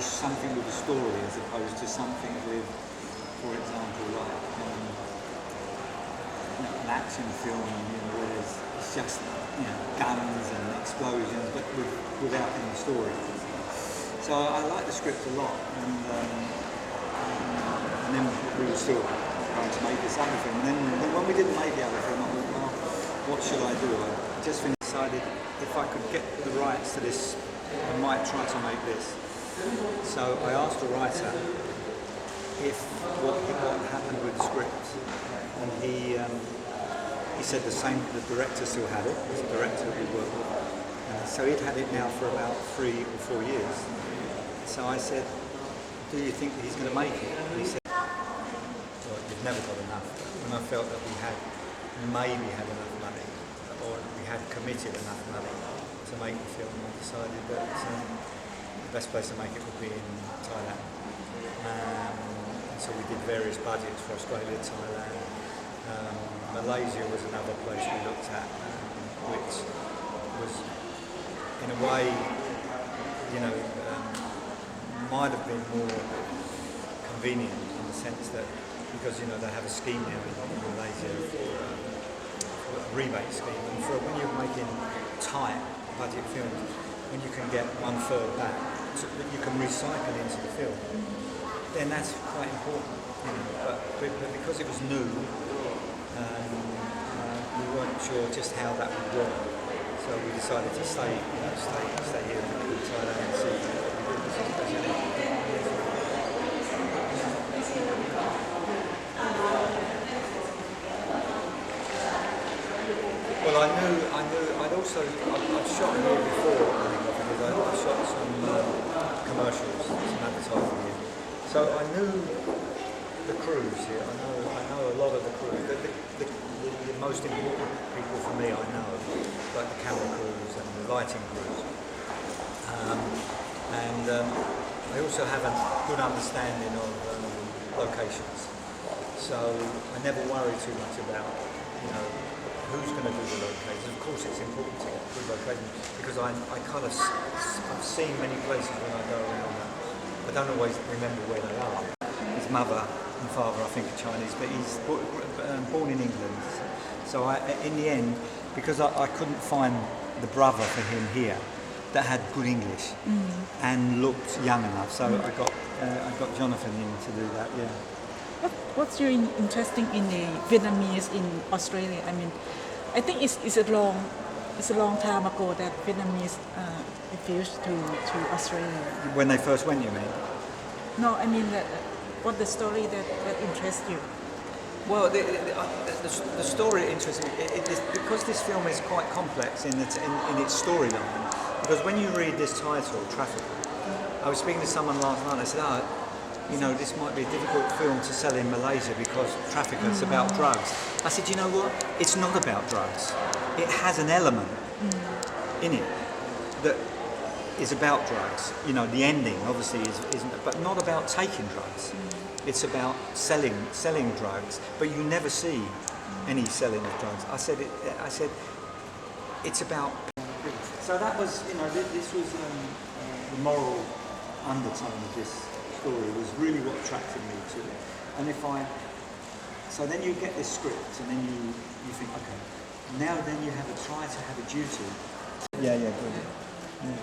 something with a story as opposed to something with, for example, like an action film, where it's just guns and explosions, but without any story. So I like the script a lot, and then we were still trying to make this other film. And then when we didn't make the other film, I thought, well, what should I do? I just decided if I could get the rights to this, I might try to make this. So I asked the writer if what happened with the script, and he said the same. The director still had it. The director we worked with, so he'd had it now for about 3 or 4 years. So I said, "Do you think he's going to make it?" And he said, "Well, you've never got enough." And I felt that we had maybe had enough money, or we had committed enough money to make the film. I decided that the best place to make it would be in Thailand. So we did various budgets for Australia, Thailand. Malaysia was another place we looked at, which was, in a way, might have been more convenient in the sense that, because they have a scheme now in Malaysia for a rebate scheme, and for when you're making tight budget films, when you can get 1/3 back that you can recycle into the film, then that's quite important. But because it was new, we weren't sure just how that would work, so we decided to stay here in Thailand and see. Well, I knew. I'd shot here before, because I shot some commercials, some advertising here. So I knew the crews here. I know a lot of the crews. The most important people for me I know, like the camera crews and the lighting crews. I also have a good understanding of locations. So I never worry too much about, who's going to do the locations. Of course, it's important to get good locations, because I've seen many places when I go around that. I don't always remember where they are. His mother and father, I think, are Chinese, but he's born in England. So in the end, because I couldn't find the brother for him here that had good English and looked young enough, so I got Jonathan in to do that. Yeah. What's your interesting in the Vietnamese in Australia? I mean, I think it's a long time ago that Vietnamese refused to Australia. When they first went, you mean? No, I mean what the story that interests you? Well, the story interests me because this film is quite complex in its storyline. Because when you read this title, Trafficker, I was speaking to someone last night. I said, this might be a difficult film to sell in Malaysia because Trafficker is about drugs. I said, you know what? It's not about drugs. It has an element in it that is about drugs. The ending obviously isn't, but not about taking drugs. It's about selling drugs, but you never see any selling of drugs. I said it's about. So that was, this was the moral undertone of this story was really what attracted me to it. And so then you get this script, and then you think, okay, now then you try to have a duty. Yeah, good. Yeah.